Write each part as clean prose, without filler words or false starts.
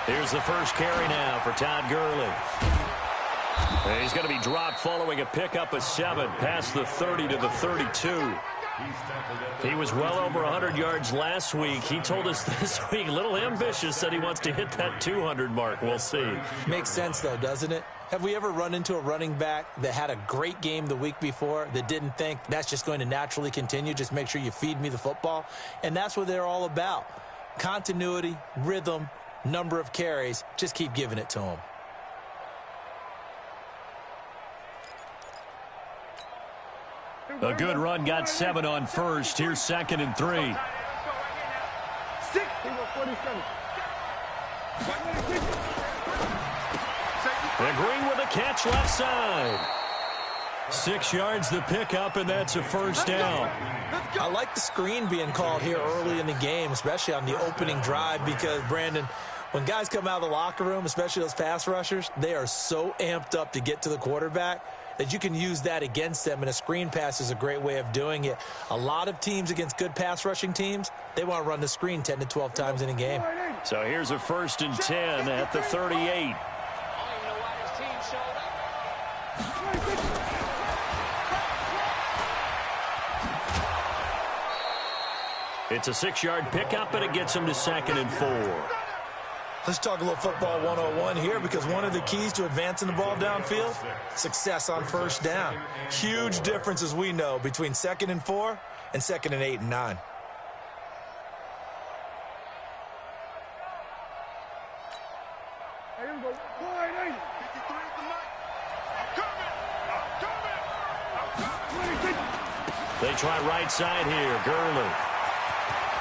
Here's the first carry now for Todd Gurley. And he's going to be dropped following a pickup of 7 past the 30 to the 32. He was well over 100 yards last week. He told us this week, a little ambitious, said he wants to hit that 200 mark. We'll see. Makes sense, though, doesn't it? Have we ever run into a running back that had a great game the week before that didn't think that's just going to naturally continue? Just make sure you feed me the football. And that's what they're all about. Continuity, rhythm, number of carries. Just keep giving it to them. A good run got 7 on first. Here's 2nd and 3. The Green with a catch left side. 6 yards the pickup, and that's a first down. I like the screen being called here early in the game, especially on the opening drive, because, Brandon, when guys come out of the locker room, especially those pass rushers, they are so amped up to get to the quarterback that you can use that against them, and a screen pass is a great way of doing it. A lot of teams against good pass rushing teams, they want to run the screen 10 to 12 times in a game. So here's a 1st and 10 at the 38. It's a 6-yard pickup, and it gets him to 2nd and 4. Let's talk a little football 101 here, because one of the keys to advancing the ball downfield, success on first down. Huge difference, as we know, between 2nd and 4 and 2nd and 8 and 9. They try right side here. Gurley.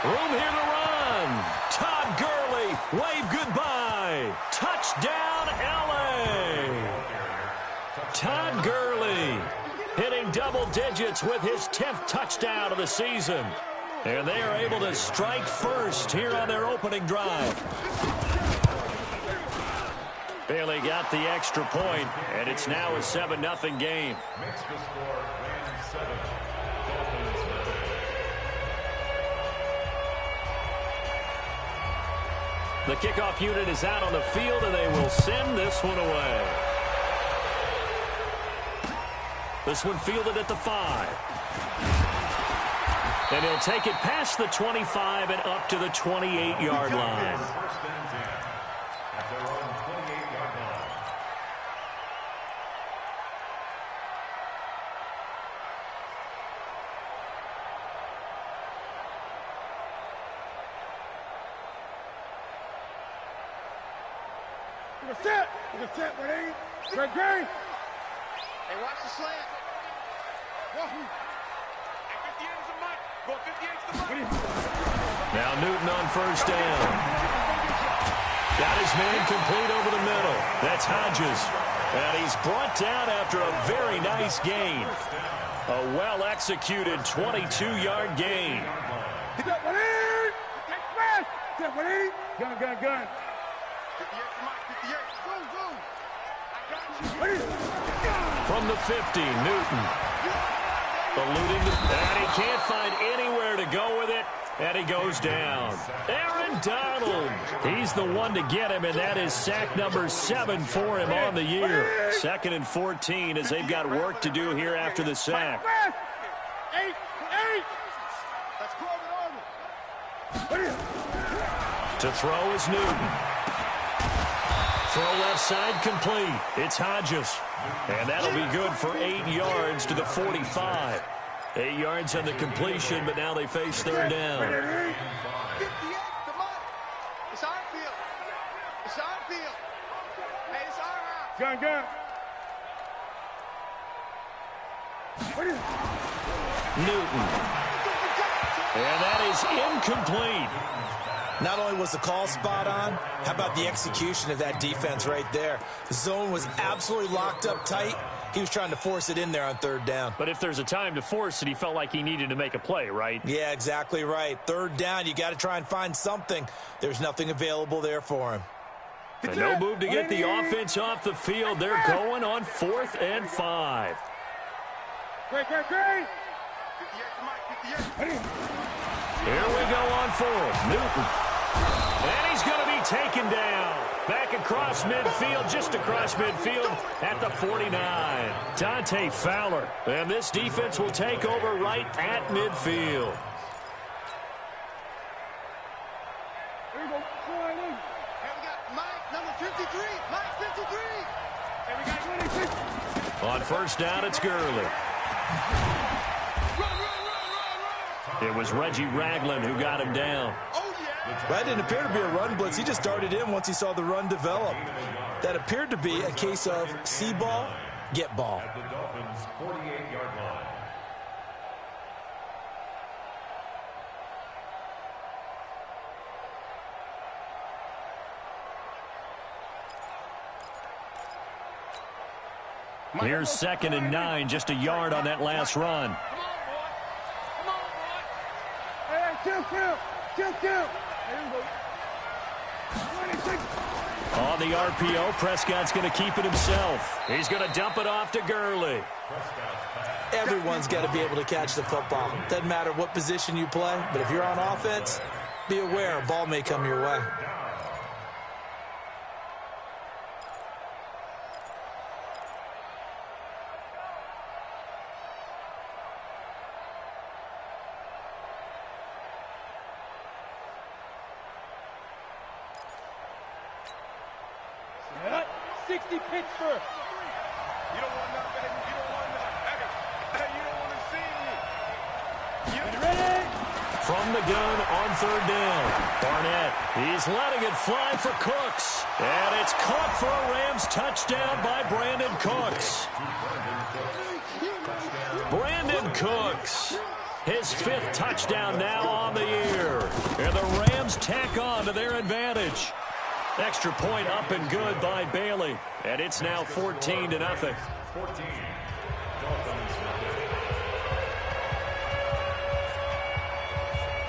Room here to run. Todd Gurley, wave goodbye. Touchdown, L.A. Todd Gurley hitting double digits with his 10th touchdown of the season. And they are able to strike first here on their opening drive. Bailey got the extra point, and it's now a 7-0 game. The kickoff unit is out on the field, and they will send this one away. This one fielded at the 5. And he'll take it past the 25 and up to the 28-yard line. Set, ready? Great. Hey, watch the slant. Now Newton on first down. Got his man complete over the middle. That's Hodges. And he's brought down after a very nice gain. A well-executed 22-yard gain. Set, ready? Set, ready? Gun. 58. From the 50, Newton. Eluding, and he can't find anywhere to go with it, and he goes down. Aaron Donald, he's the one to get him, and that is sack number 7 for him on the year. 2nd and 14 as they've got work to do here after the sack. 8. To throw is Newton. Throw left side complete. It's Hodges. And that'll be good for 8 yards to the 45. 8 yards on the completion, but now they face 3rd down. 58, come on. It's our field. Hey, it's our house. Gun. Newton. And that is incomplete. Not only was the call spot on, how about the execution of that defense right there? The zone was absolutely locked up tight. He was trying to force it in there on 3rd down. But if there's a time to force it, he felt like he needed to make a play, right? Yeah, exactly right. 3rd down, you got to try and find something. There's nothing available there for him. And no move to get the offense off the field. They're going on 4th and 5. Great. 58, Here we go on 4th. Newton. And he's going to be taken down. Back across midfield, just across midfield at the 49. Dante Fowler. And this defense will take over right at midfield. Here we go. And we got Mike, number 53. Mike, 53. And we got 26. On first down, it's Gurley. It was Reggie Ragland who got him down. That didn't appear to be a run blitz. He just darted in once he saw the run develop. That appeared to be a case of see ball, get ball. At the Dolphins' 48-yard line. Here's 2nd and 9, just a yard on that last run. Come on, boy. Hey, chill. Here we go. 26. On the RPO, Prescott's going to keep it himself. He's going to dump it off to Gurley. Everyone's got to be able to catch the football. Doesn't matter what position you play, but if you're on offense, be aware a ball may come your way. What? 60 Pittsburgh. You don't want nothing. You don't want nothing. You don't want to see me. You ready? From the gun on 3rd down. Barnett, he's letting it fly for Cooks. And it's caught for a Rams touchdown by Brandon Cooks. Brandon Cooks, his 5th touchdown now on the year. And the Rams tack on to their advantage. Extra point up and good by Bailey. And it's now 14-0. 14.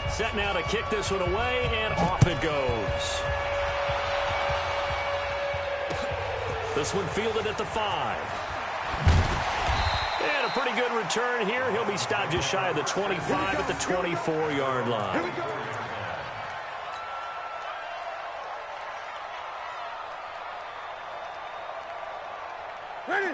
Set now to kick this one away, and off it goes. This one fielded at the 5. And a pretty good return here. He'll be stopped just shy of the 25 at the 24-yard line.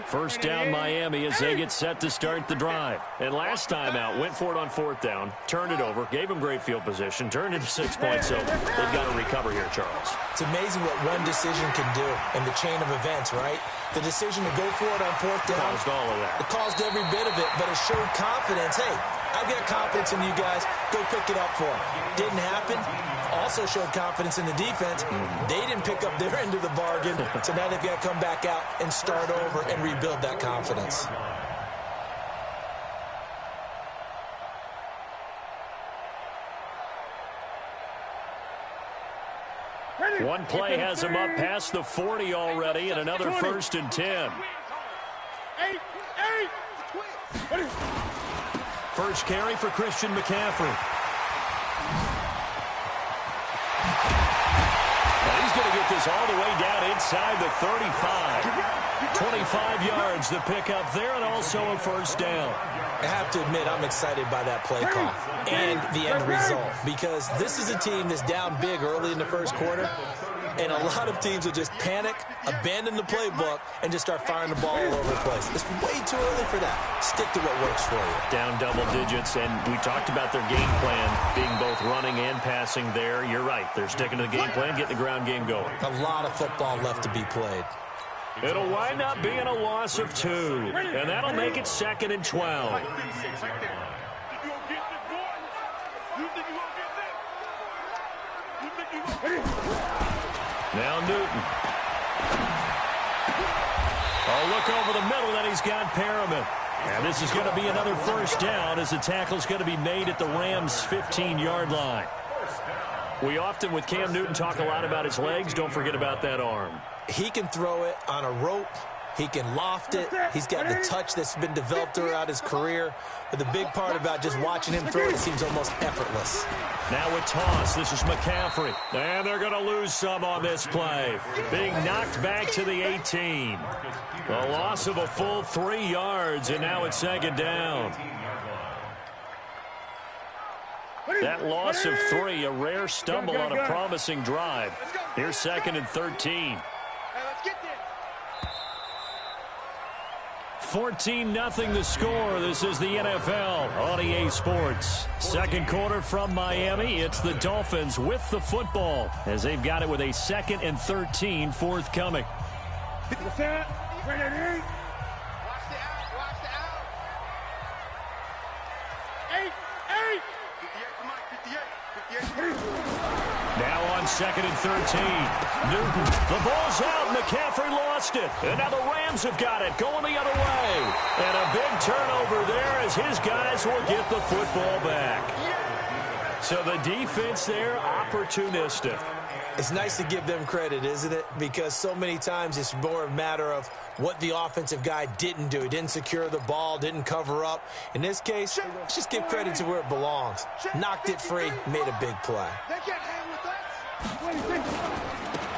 First down Miami as they get set to start the drive. And last time out, went for it on 4th down, turned it over, gave them great field position, turned into 6 points, so they've got to recover here, Charles. It's amazing what one decision can do in the chain of events, right? The decision to go for it on 4th down. Caused all of that. It caused every bit of it, but it showed confidence. Hey, I've got confidence in you guys. Go pick it up for them. Didn't happen. Also showed confidence in the defense. They didn't pick up their end of the bargain, so now they've got to come back out and start over and rebuild that confidence. One play has him up past the 40 already, and another 1st and 10. First carry for Christian McCaffrey. And he's going to get this all the way down inside the 35. 25 yards the pickup there, and also a 1st down. I have to admit, I'm excited by that play call and the end result, because this is a team that's down big early in the 1st quarter, and a lot of teams will just panic, abandon the playbook, and just start firing the ball all over the place. It's way too early for that. Stick to what works for you. Down double digits, and we talked about their game plan being both running and passing there. You're right. They're sticking to the game plan, getting the ground game going. A lot of football left to be played. It'll wind up being a loss of 2, and that'll make it 2nd and 12. Now Newton. Oh, look over the middle, and he's got Perriman. And this is going to be another 1st down as the tackle's going to be made at the Rams' 15-yard line. We often, with Cam Newton, talk a lot about his legs. Don't forget about that arm. He can throw it on a rope. He can loft it. He's got the touch that's been developed throughout his career. But the big part about just watching him throw it, it seems almost effortless. Now a toss. This is McCaffrey. And they're going to lose some on this play. Being knocked back to the 18. A loss of a full 3 yards, and now it's 2nd down. That loss of 3, a rare stumble on a promising drive. Here's 2nd and 13. 14-0 the score. This is the NFL on EA Sports. Second quarter from Miami. It's the Dolphins with the football as they've got it with a 2nd and 13 forthcoming. Now on 2nd and 13. Newton, the ball's out. McCaffrey lost it. And now the Rams have got it, going the other way. And a big turnover there as his guys will get the football back. So the defense there, opportunistic. It's nice to give them credit, isn't it? Because so many times it's more a matter of what the offensive guy didn't do. He didn't secure the ball, didn't cover up. In this case, let's just give credit to where it belongs. Knocked it free, made a big play.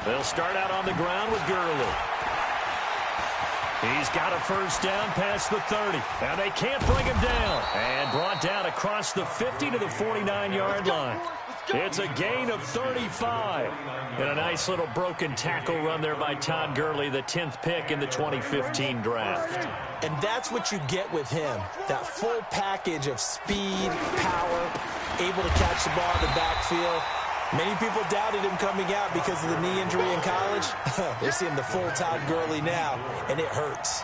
They'll start out on the ground with Gurley. He's got a first down past the 30. And they can't bring him down. And brought down across the 50 to the 49-yard line. It's a gain of 35. And a nice little broken tackle run there by Todd Gurley, the 10th pick in the 2015 draft. And that's what you get with him. That full package of speed, power, able to catch the ball in the backfield. Many people doubted him coming out because of the knee injury in college. They're seeing the full Todd Gurley now, and it hurts.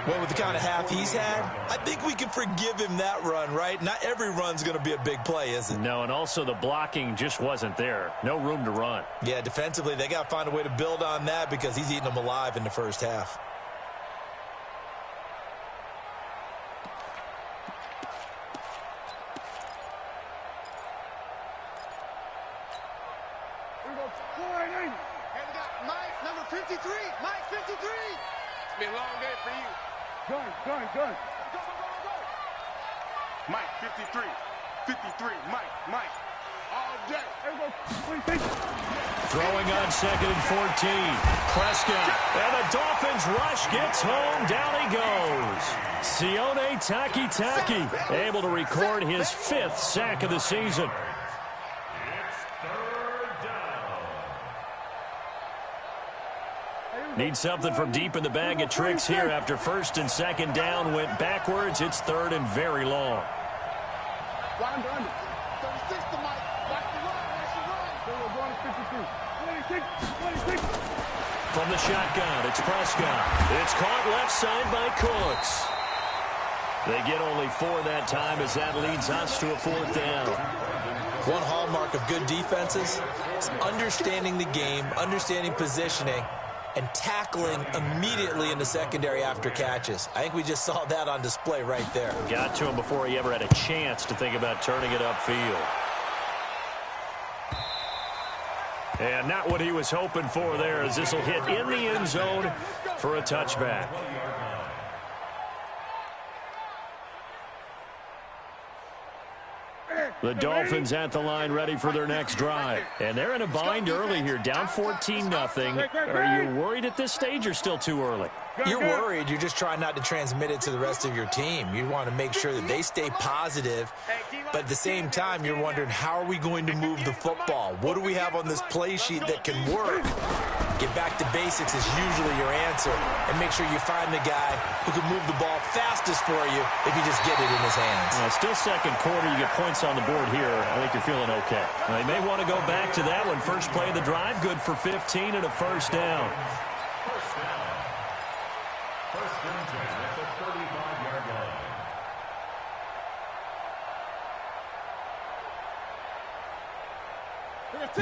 Well, with the kind of half he's had, I think we can forgive him that run, right? Not every run's going to be a big play, is it? No, and also the blocking just wasn't there. No room to run. Yeah, defensively, they got to find a way to build on that because he's eating them alive in the first half. Gun. Go. Mike, 53. 53. Mike. All day. Throwing on 2nd and 14. Prescott. And the Dolphins rush gets home. Down he goes. Sione Takitaki able to record his 5th sack of the season. Need something from deep in the bag of tricks here after 1st and 2nd down went backwards. It's 3rd and very long. From the shotgun, it's Prescott. It's caught left side by Cooks. They get only 4 that time as that leads us to a 4th down. One hallmark of good defenses is understanding the game, understanding positioning, and tackling immediately in the secondary after catches. I think we just saw that on display right there. Got to him before he ever had a chance to think about turning it upfield. And not what he was hoping for there, as this will hit in the end zone for a touchback. The Dolphins at the line ready for their next drive. And they're in a bind early here, down 14-0. Are you worried at this stage or still too early? You're worried. You're just trying not to transmit it to the rest of your team. You want to make sure that they stay positive. But at the same time, you're wondering, how are we going to move the football? What do we have on this play sheet that can work? Get back to basics is usually your answer. And make sure you find the guy who can move the ball fastest for you if you just get it in his hands. Still second quarter. You get points on the board here. I think you're feeling okay. They may want to go back to that one. First play of the drive, good for 15 and a first down. First down at the 35-yard line.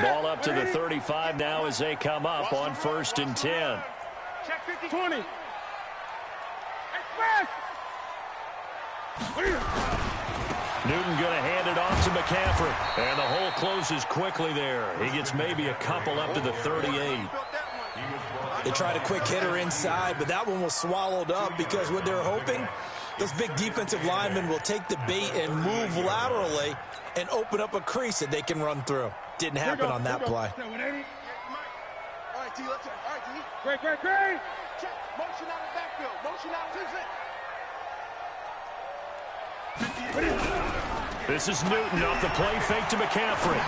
Ball up to the 35 now as they come up on 1st and 10. Check 50. 20. Newton going to hand it off to McCaffrey. And the hole closes quickly there. He gets maybe a couple up to the 38. They tried a quick hitter inside, but that one was swallowed up because what they're hoping, those big defensive linemen will take the bait and move laterally and open up a crease that they can run through. Didn't happen on that play. All right, T, let's all right, T. Great. Check. Motion out of the backfield. Motion out. This is Newton off the play fake to McCaffrey.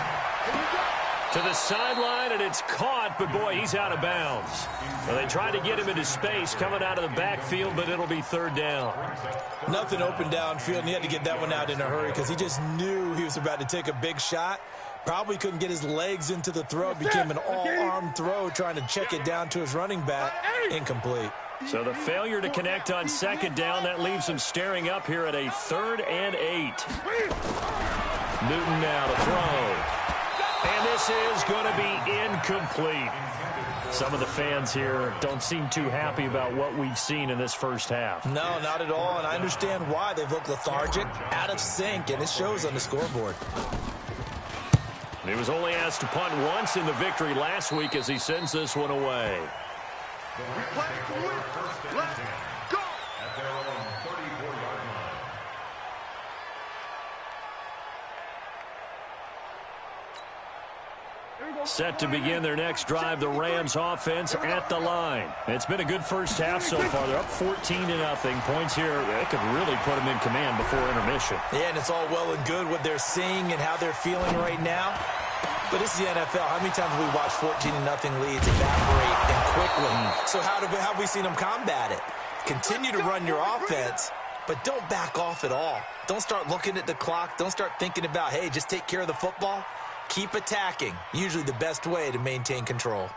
To the sideline, and it's caught, but boy, he's out of bounds. Well, they tried to get him into space coming out of the backfield, but it'll be third down. Nothing open downfield, and he had to get that one out in a hurry because he just knew he was about to take a big shot. Probably couldn't get his legs into the throw. Became an all-arm throw trying to check it down to his running back. Incomplete. So the failure to connect on second down, that leaves him staring up here at a 3rd and 8. Newton now to throw. And this is going to be incomplete. Some of the fans here don't seem too happy about what we've seen in this first half. No, not at all, and I understand why. They've looked lethargic, out of sync, and it shows on the scoreboard. He was only asked to punt once in the victory last week as he sends this one away. Let's go! At their own 34-yard line. Set to begin their next drive, the Rams offense at the line. It's been a good first half so far. They're up 14-0. Points here, that could really put them in command before intermission. Yeah, and it's all well and good what they're seeing and how they're feeling right now. But this is the NFL. How many times have we watched 14-0 leads evaporate and quickly? So how have we seen them combat it? Continue to run your offense, but don't back off at all. Don't start looking at the clock. Don't start thinking about, hey, just take care of the football. Keep attacking. Usually the best way to maintain control.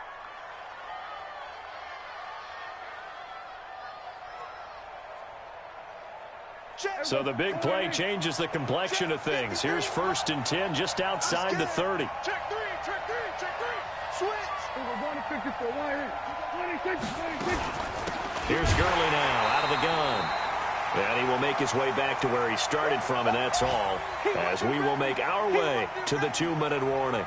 So the big play changes the complexion of things. Here's 1st and 10 just outside the 30. Check three. Switch. We're going to 54. 26. Here's Gurley now out of the gun. And he will make his way back to where he started from, and that's all, as we will make our way to the 2-minute warning.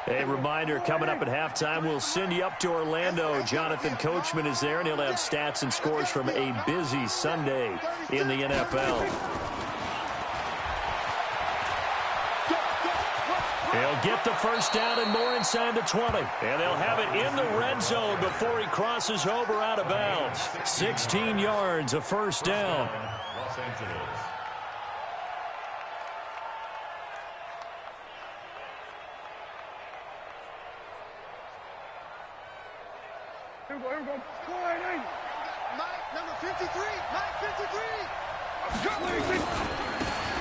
A reminder, coming up at halftime, we'll send you up to Orlando. Jonathan Coachman is there, and he'll have stats and scores from a busy Sunday in the NFL. He'll get the first down and more inside the 20. And they'll have it in the red zone before he crosses over out of bounds. 16 yards, a first down. Los Angeles. Here we go. Mike, number 53. Mike, 53.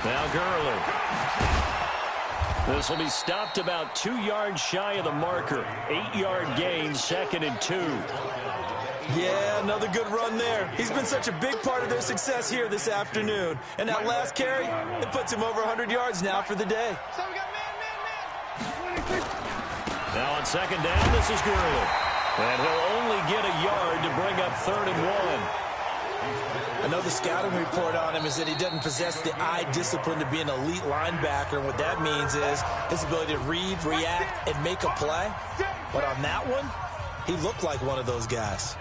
Now Gurley. This will be stopped about 2 yards shy of the marker. 8-yard gain, 2nd and 2. Yeah, another good run there. He's been such a big part of their success here this afternoon. And that last carry, it puts him over 100 yards now for the day. So we got man. Now on second down, this is Gurley. And he'll only get a yard to bring up 3rd and 1. I know the scouting report on him is that he doesn't possess the eye discipline to be an elite linebacker. And what that means is his ability to read, react, and make a play. But on that one, he looked like one of those guys.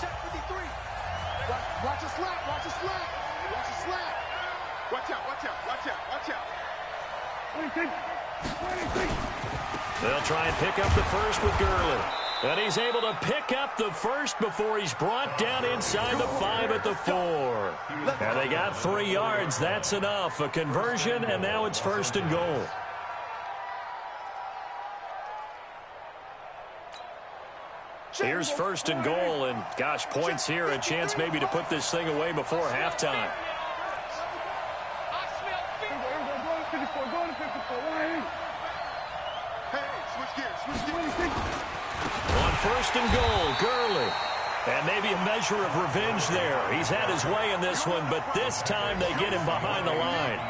Check 53. Watch a slap. Watch a slap. Watch out. 26. They'll try and pick up the first with Gurley. And he's able to pick up the first before he's brought down inside the 5 at the 4. And they got 3 yards. That's enough. A conversion, and now it's 1st and goal. Here's 1st and goal, and gosh, points here, a chance maybe to put this thing away before halftime. On 1st and goal, Gurley. And maybe a measure of revenge there. He's had his way in this one, but this time they get him behind the line.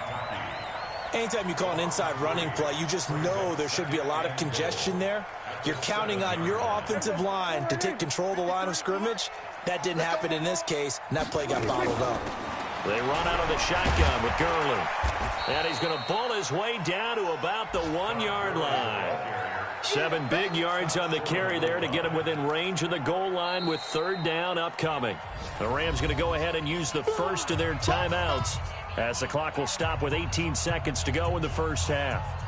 Anytime you call an inside running play, you just know there should be a lot of congestion there. You're counting on your offensive line to take control of the line of scrimmage. That didn't happen in this case, and that play got bottled up. They run out of the shotgun with Gurley. And he's going to bull his way down to about the 1-yard line. 7 big yards on the carry there to get him within range of the goal line with 3rd down upcoming. The Rams going to go ahead and use the first of their timeouts as the clock will stop with 18 seconds to go in the first half.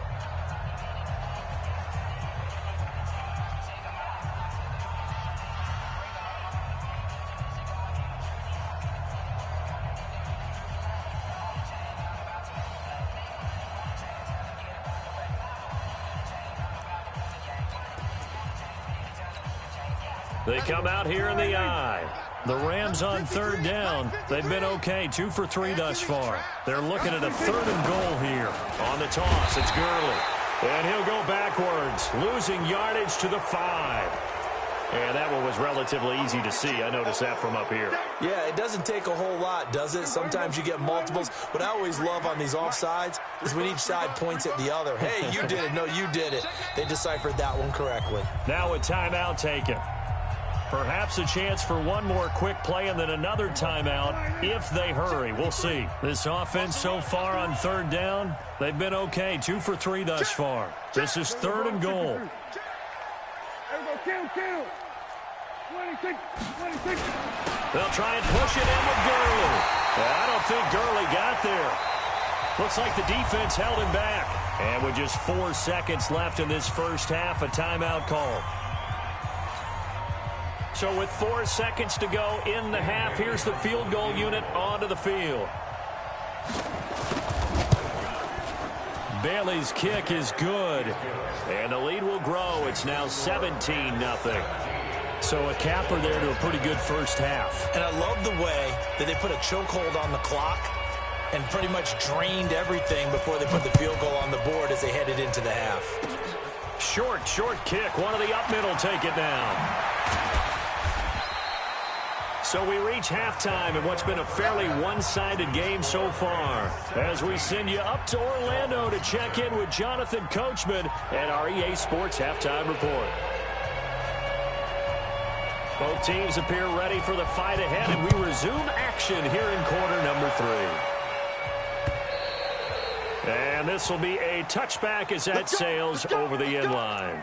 They come out here in the eye. The Rams on third down. They've been okay, 2 for 3 thus far. They're looking at a 3rd and goal here. On the toss, it's Gurley. And he'll go backwards, losing yardage to the 5. And that one was relatively easy to see. I noticed that from up here. Yeah, it doesn't take a whole lot, does it? Sometimes you get multiples. What I always love on these offsides is when each side points at the other. Hey, you did it. No, you did it. They deciphered that one correctly. Now a timeout taken. Perhaps a chance for one more quick play and then another timeout if they hurry. We'll see. This offense so far on third down, they've been okay. 2 for 3 thus far. This is 3rd and goal. They'll try and push it in with Gurley. I don't think Gurley got there. Looks like the defense held him back. And with just 4 seconds left in this first half, a timeout call. So with 4 seconds to go in the half, here's the field goal unit onto the field. Bailey's kick is good. And the lead will grow. It's now 17-0. So a capper there to a pretty good first half. And I love the way that they put a chokehold on the clock and pretty much drained everything before they put the field goal on the board as they headed into the half. Short kick. One of the up middle take it down. So we reach halftime in what's been a fairly one-sided game so far. As we send you up to Orlando to check in with Jonathan Coachman and our EA Sports Halftime Report. Both teams appear ready for the fight ahead, and we resume action here in quarter number 3. And this will be a touchback as that sails over the end line.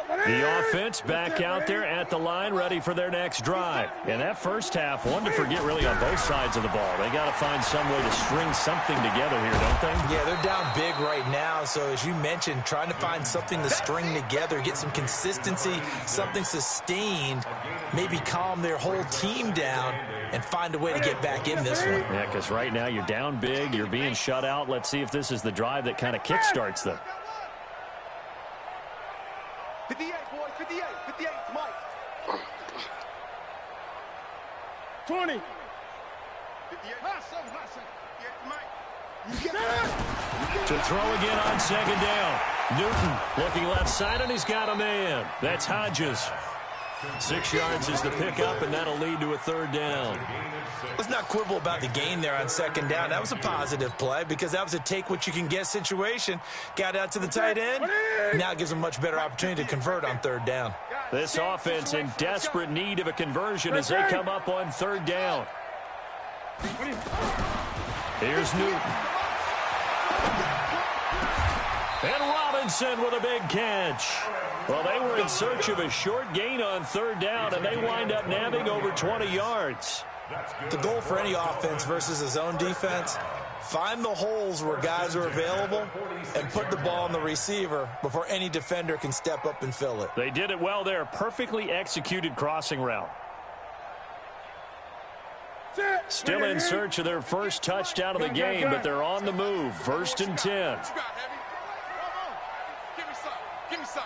The offense back out there at the line, ready for their next drive. And that first half, one to forget really on both sides of the ball. They got to find some way to string something together here, don't they? Yeah, they're down big right now. So as you mentioned, trying to find something to string together, get some consistency, something sustained, maybe calm their whole team down and find a way to get back in this one. Yeah, because right now you're down big, you're being shut out. Let's see if this is the drive that kind of kickstarts them. 58, boys, 58, 58, Mike. 20. 58. To throw again on second down. Newton looking left side, and he's got a man. That's Hodges. 6 yards is the pickup, and that'll lead to a 3rd down. Let's not quibble about the gain there on second down. That was a positive play because that was a take-what-you-can-get situation. Got out to the tight end. Now it gives them a much better opportunity to convert on 3rd down. This offense in desperate need of a conversion as they come up on 3rd down. Here's Newton. And Robinson with a big catch. Well, they were in search of a short gain on 3rd down, and they wind up nabbing over 20 yards. The goal for any offense versus a zone defense, find the holes where guys are available and put the ball on the receiver before any defender can step up and fill it. They did it well there. Perfectly executed crossing route. Still in search of their first touchdown of the game, but they're on the move. 1st and 10. Give me some.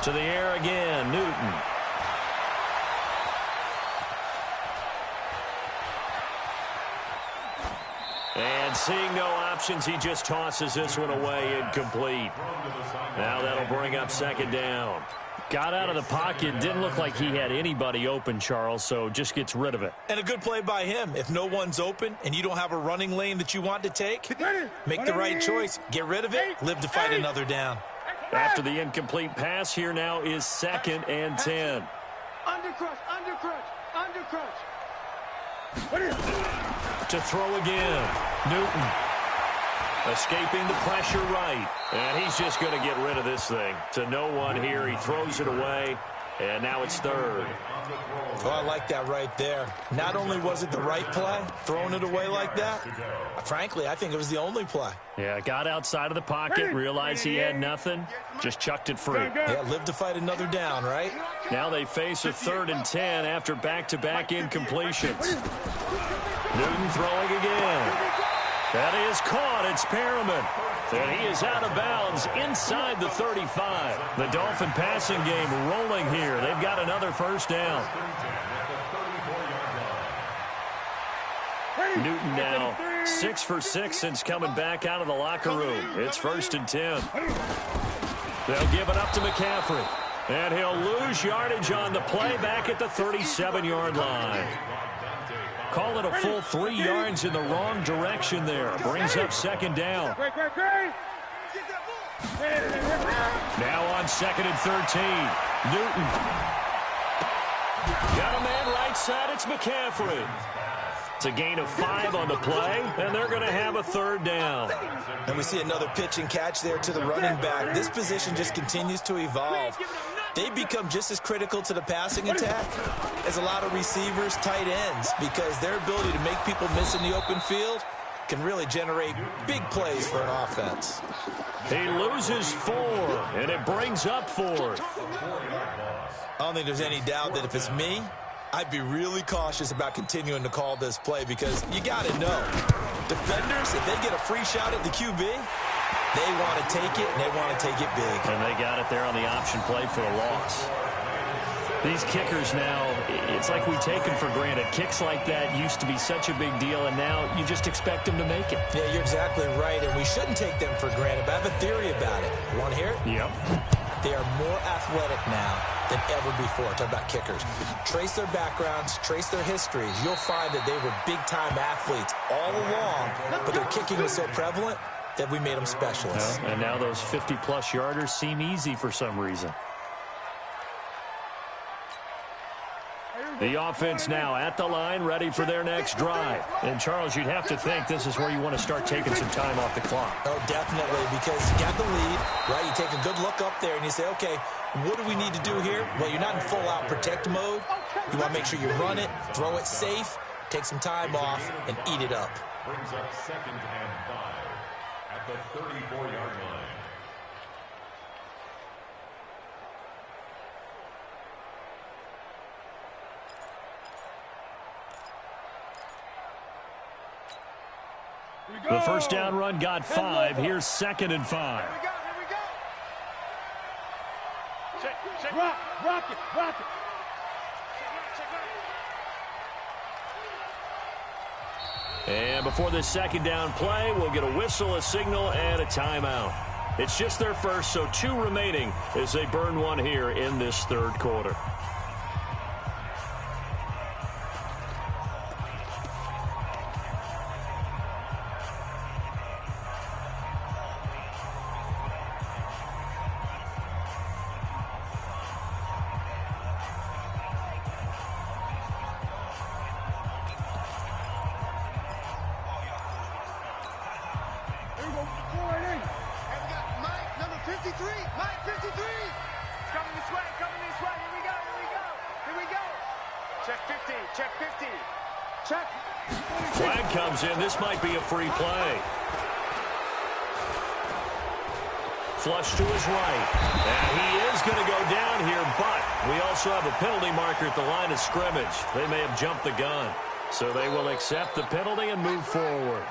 To the air again, Newton. And seeing no options, he just tosses this one away incomplete. Now that'll bring up 2nd down. Got out of the pocket, didn't look like he had anybody open, Charles, so just gets rid of it. And a good play by him. If no one's open and you don't have a running lane that you want to take, make the right choice. Get rid of it, live to fight another down. After the incomplete pass, here now is 2nd and 10. Undercrush. To throw again, Newton. Escaping the pressure right. And he's just going to get rid of this thing. To no one here. He throws it away. And now it's third. Oh, I like that right there. Not only was it the right play, throwing it away like that, frankly, I think it was the only play. Yeah, got outside of the pocket, realized he had nothing, just chucked it free. Yeah, live to fight another down, right? Now they face a 3rd and 10 after back-to-back incompletions. Newton throwing again. That is caught. It's Perriman. And he is out of bounds inside the 35. The Dolphin passing game rolling here. They've got another first down. Newton now 6 for 6 since coming back out of the locker room. It's 1st and 10. They'll give it up to McCaffrey. And he'll lose yardage on the play back at the 37-yard line. Call it a full 3 yards in the wrong direction there. Brings up 2nd down. Now on 2nd and 13. Newton. Got a man right side. It's McCaffrey. It's a gain of 5 on the play, and they're going to have a 3rd down. And we see another pitch and catch there to the running back. This position just continues to evolve. They become just as critical to the passing attack as a lot of receivers, tight ends, because their ability to make people miss in the open field can really generate big plays for an offense. He loses 4, and it brings up 4th. I don't think there's any doubt that if it's me, I'd be really cautious about continuing to call this play because you got to know, defenders, if they get a free shot at the QB, they want to take it, and they want to take it big. And they got it there on the option play for a loss. These kickers now, it's like we take them for granted. Kicks like that used to be such a big deal, and now you just expect them to make it. Yeah, you're exactly right, and we shouldn't take them for granted, but I have a theory about it. You want to hear it? Yep. They are more athletic now than ever before. Talk about kickers. Trace their backgrounds, trace their histories. You'll find that they were big-time athletes all along, but their kicking was so prevalent that we made them specialists. And now those 50-plus yarders seem easy for some reason. The offense now at the line, ready for their next drive. And, Charles, you'd have to think this is where you want to start taking some time off the clock. Oh, definitely, because you got the lead, right? You take a good look up there and you say, okay, what do we need to do here? Well, you're not in full-out protect mode. You want to make sure you run it, throw it safe, take some time off, and eat it up. Brings up 2nd and 5 at the 34-yard line. The first down run got 5. Here's 2nd and 5. Here we go. Check. Rock it. And before this 2nd down play, we'll get a whistle, a signal, and a timeout. It's just their first, so 2 remaining as they burn 1 here in this 3rd quarter. Flag comes in. This might be a free play. Flush to his right. And he is going to go down here, but we also have a penalty marker at the line of scrimmage. They may have jumped the gun. So they will accept the penalty and move forward.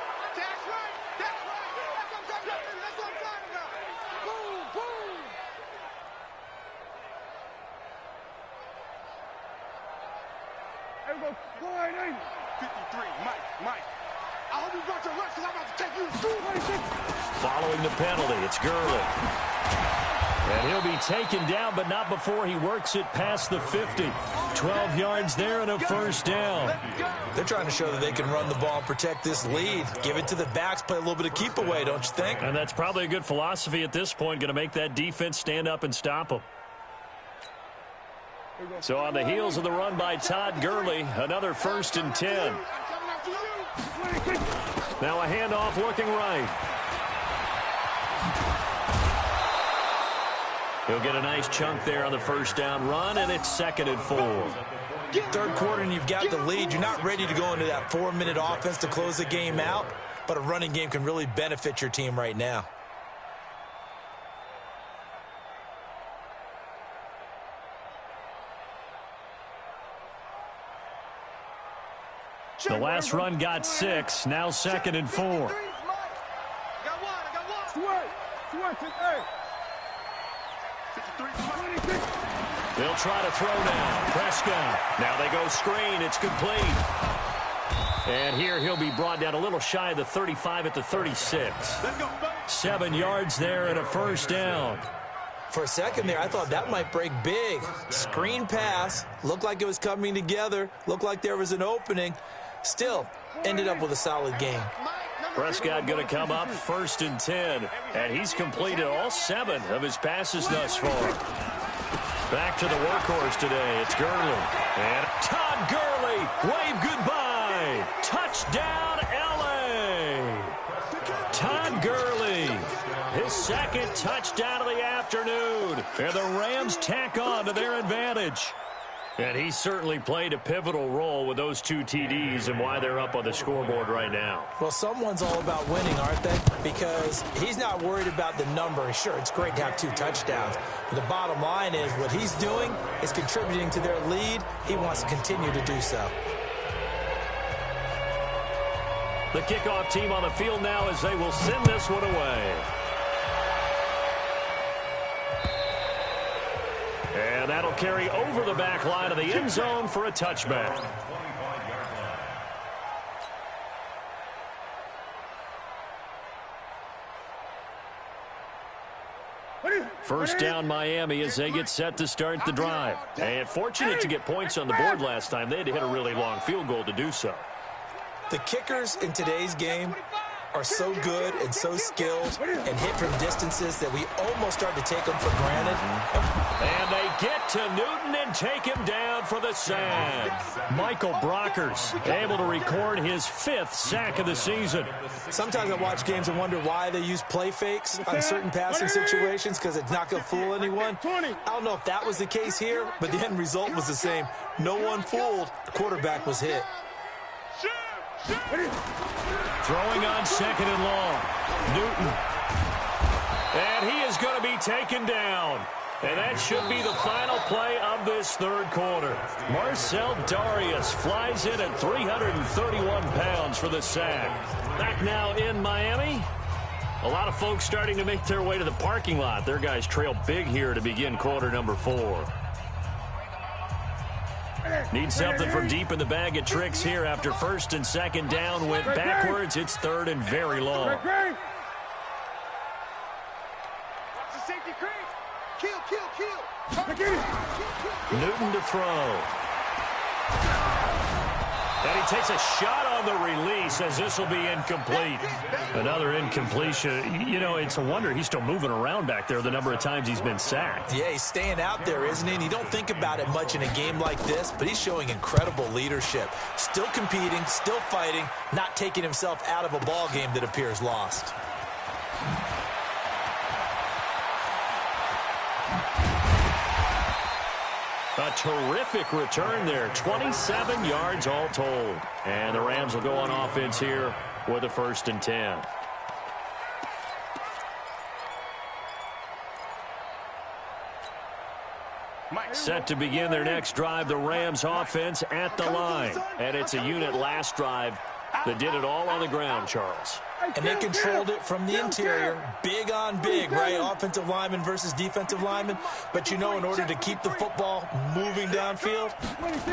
Following the penalty, it's Gurley. And he'll be taken down, but not before he works it past the 50. 12 yards there and a first down. They're trying to show that they can run the ball and protect this lead. Give it to the backs, play a little bit of keep away, don't you think? And that's probably a good philosophy at this point, going to make that defense stand up and stop them. So on the heels of the run by Todd Gurley, another 1st and 10. Now a handoff looking right. He'll get a nice chunk there on the first down run, and it's 2nd and 4. Third quarter, and you've got the lead. You're not ready to go into that 4-minute offense to close the game out, but a running game can really benefit your team right now. The last run got 6. Now 2nd and 4. They'll try to throw now. Prescott. Now they go screen. It's complete. And here he'll be brought down a little shy of the 35 at the 36. 7 yards there and a first down. For a second there, I thought that might break big. Screen pass. Looked like it was coming together. Looked like there was an opening. Still, ended up with a solid game. Prescott going to come up 1st and 10. And he's completed all 7 of his passes thus far. Back to the workhorse today. It's Gurley. And Todd Gurley. Wave goodbye. Touchdown, L.A. Todd Gurley. His 2nd touchdown of the afternoon. And the Rams tack on to their advantage. And he certainly played a pivotal role with those 2 TDs and why they're up on the scoreboard right now. Well, someone's all about winning, aren't they? Because he's not worried about the number. Sure, it's great to have 2 touchdowns. But the bottom line is what he's doing is contributing to their lead. He wants to continue to do so. The kickoff team on the field now as they will send this one away. And that'll carry over the back line of the end zone for a touchback. First down Miami as they get set to start the drive. And fortunate to get points on the board last time. They had to hit a really long field goal to do so. The kickers in today's game are so good and so skilled and hit from distances that we almost start to take them for granted. And they get to Newton and take him down for the sack. Michael Brockers able to record his 5th sack of the season. Sometimes I watch games and wonder why they use play fakes on certain passing situations because it's not going to fool anyone. I don't know if that was the case here, but the end result was the same. No one fooled. The quarterback was hit. Throwing on 2nd and long. Newton. And he is going to be taken down. And that should be the final play of this 3rd quarter. Marcel Darius flies in at 331 pounds for the sack. Back now in Miami. A lot of folks starting to make their way to the parking lot. Their guys trail big here to begin quarter number 4. Need something from deep in the bag of tricks here after 1st and 2nd down. Went backwards. It's 3rd and very long. Newton to throw. And he takes a shot on the release as this will be incomplete. Another incompletion. You know, it's a wonder he's still moving around back there the number of times he's been sacked. Yeah, he's staying out there, isn't he? And you don't think about it much in a game like this, but he's showing incredible leadership. Still competing, still fighting, not taking himself out of a ball game that appears lost. A terrific return there. 27 yards all told. And the Rams will go on offense here with a 1st and 10. Set to begin their next drive, the Rams offense at the line. And it's a unit last drive that did it all on the ground, Charles. And they controlled it from the interior. Big on big, right? Offensive lineman versus defensive lineman. But, you know, in order to keep the football moving downfield,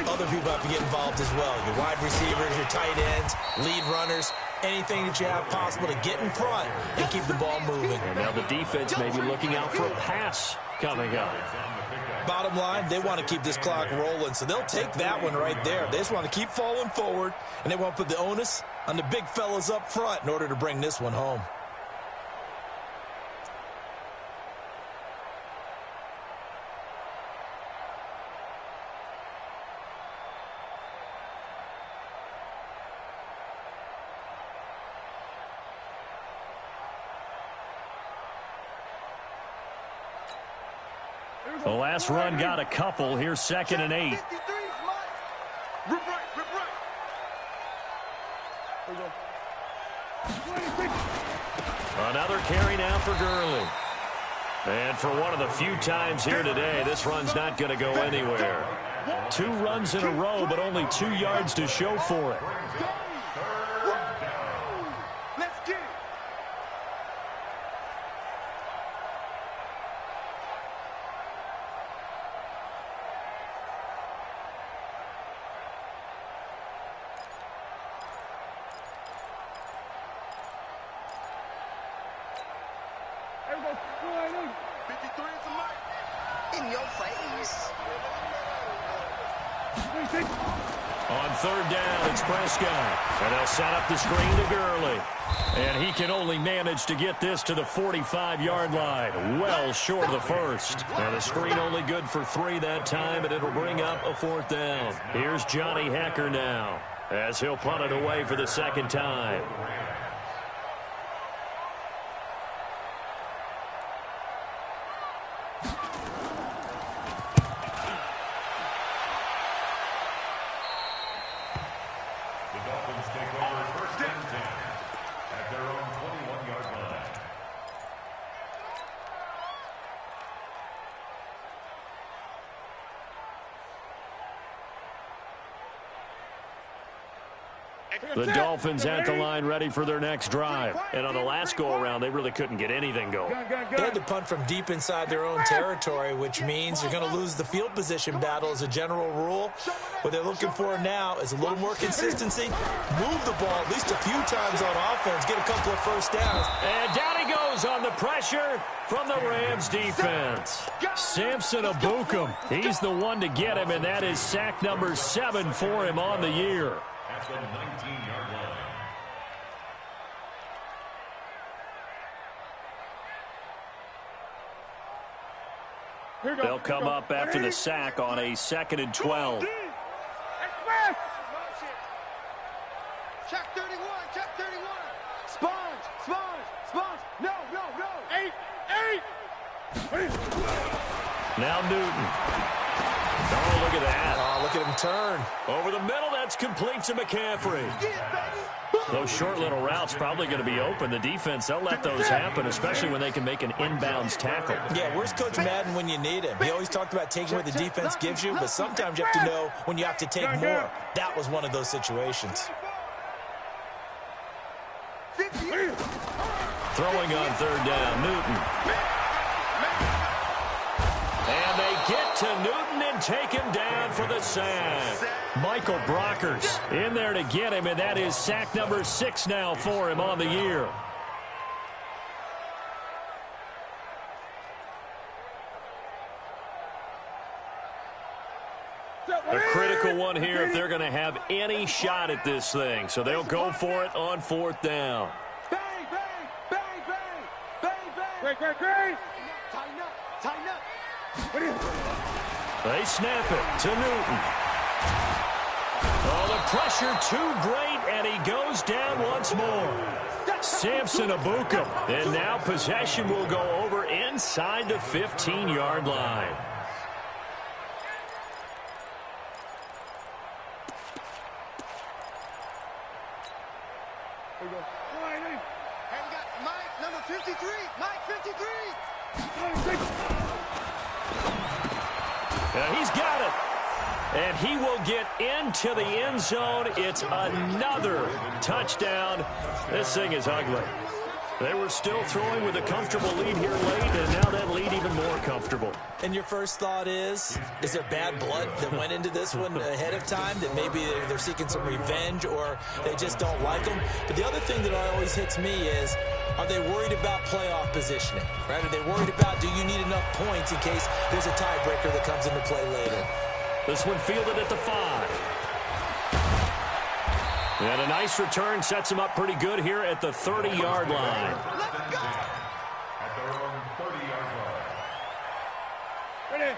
other people have to get involved as well. Your wide receivers, your tight ends, lead runners, anything that you have possible to get in front and keep the ball moving. And now the defense may be looking out for a pass coming up. Bottom line, they want to keep this clock rolling, so they'll take that one right there. They just want to keep falling forward, and they want to put the onus on the big fellas up front in order to bring this one home. The last run got a couple. Here's 2nd and 8. Another carry now for Gurley. And for one of the few times here today, this run's not going to go anywhere. 2 runs in a row, but only 2 yards to show for it. Let's get it. Everybody, 53 is a mic. In your face. On 3rd down, it's Prescott. And they'll set up the screen to Gurley. And he can only manage to get this to the 45-yard line. Well short of the first. And the screen only good for 3 that time, and it'll bring up a 4th down. Here's Johnny Hecker now, as he'll punt it away for the 2nd time. The Dolphins take over 1st and 10 at their own 21-yard line. The Dolphins at the line ready for their next drive. And on the last go-around, they really couldn't get anything going. They had to punt from deep inside their own territory, which means you're going to lose the field position battle as a general rule. What they're looking for now is a little more consistency, move the ball at least a few times on offense, get a couple of first downs. And down he goes on the pressure from the Rams defense. Samson Abukum, he's the one to get him, and that is sack number 7 for him on the year. At the 19-yard line. They'll come up after the sack on a 2nd and 12. Check 31, check 31. Sponge, sponge, sponge. No, no, no. 8, 8. Now Newton. Oh, look at that. Oh, look at him turn. Over the middle, that's complete to McCaffrey. Those short little routes probably going to be open. The defense, they'll let those happen, especially when they can make an inbounds tackle. Yeah, where's Coach Madden when you need him? He always talked about taking what the defense gives you, but sometimes you have to know when you have to take more. That was one of those situations. Throwing on 3rd down, Newton. And they get to Newton and take him down for the sack. Michael Brockers in there to get him, and that is sack number 6 now for him on the year. A critical one here if they're going to have any shot at this thing. So they'll go for it on 4th down. Bang, bang, bang, bang, bang, bang. Great, great, great. Tighten up, tighten up. They snap it to Newton. Oh, the pressure too great, and he goes down once more. Samson Abukum. And now possession will go over inside the 15-yard line. And we got Mike, number 53. Mike, 53. He's got it. And he will get into the end zone. It's another touchdown. This thing is ugly. They were still throwing with a comfortable lead here late, and now that lead even more comfortable. And your first thought is there bad blood that went into this one ahead of time, that maybe they're seeking some revenge or they just don't like them? But the other thing that always hits me is, are they worried about playoff positioning? Right? Are they worried about, do you need enough points in case there's a tiebreaker that comes into play later? This one fielded at the 5. And a nice return sets him up pretty good here at the 30-yard line. At their own 30-yard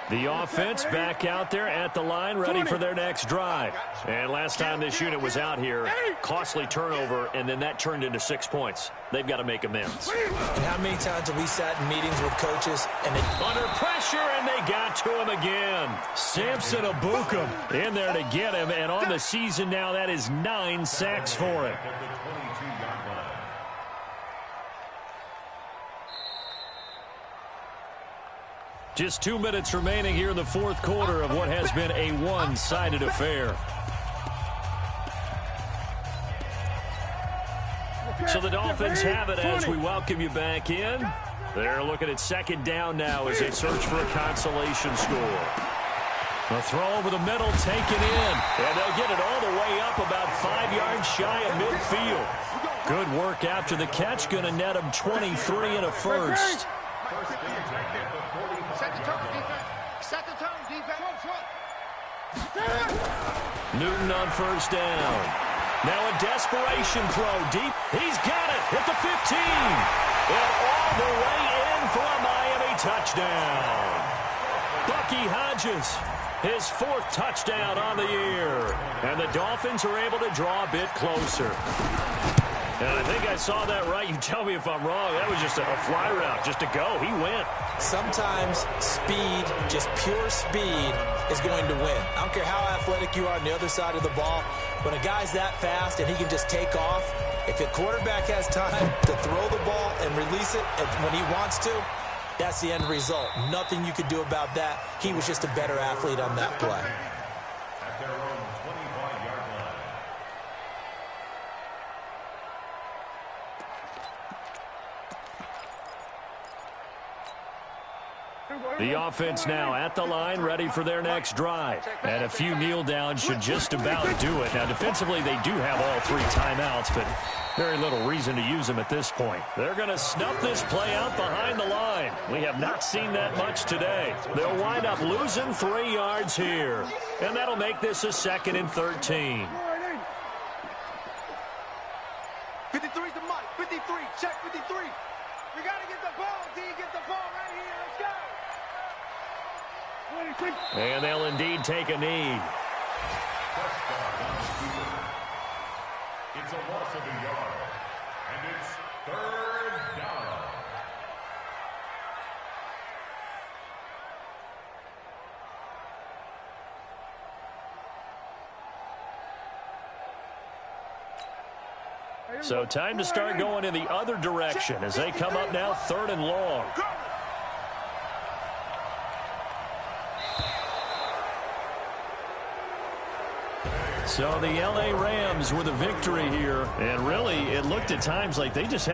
The offense back out there at the line, ready for their next drive. And last time this unit was out here, costly turnover, and then that turned into 6 points. They've got to make amends. And how many times have we sat in meetings with coaches and they... Under pressure, and they got to him again. Samson Abukum in there to get him, and on the season now, that is 9 sacks for him. Just 2 minutes remaining here in the fourth quarter of what has been a one-sided affair. So the Dolphins have it as we welcome you back in. They're looking at second down now as they search for a consolation score. A throw over the middle, taken in. And they'll get it all the way up about 5 yards shy of midfield. Good work after the catch. Going to net them 23 and a first. Set the tone, defense. Newton on first down. Now a desperation throw deep. He's got it at the 15. And all the way in for a Miami touchdown. Bucky Hodges, his 4th touchdown on the year. And the Dolphins are able to draw a bit closer. And I think I saw that right. You tell me if I'm wrong. That was just a fly route, just to go. He went. Sometimes speed, just pure speed, is going to win. I don't care how athletic you are on the other side of the ball. When a guy's that fast and he can just take off, if the quarterback has time to throw the ball and release it when he wants to, that's the end result. Nothing you could do about that. He was just a better athlete on that play. At their own 25-yard line. The offense now at the line, ready for their next drive. And a few kneel downs should just about do it. Now, defensively, they do have all 3 timeouts, but very little reason to use them at this point. They're going to snuff this play out behind the line. We have not seen that much today. They'll wind up losing 3 yards here. And that'll make this a 2nd and 13. 53's the mark. 53. Check 53. We got to get the ball. D, get the ball right here. Let's go. And they'll indeed take a knee. It's a loss of a yard, and it's 3rd down. So time to start going in the other direction as they come up now 3rd and long. So the L.A. Rams with a victory here. And really, it looked at times like they just had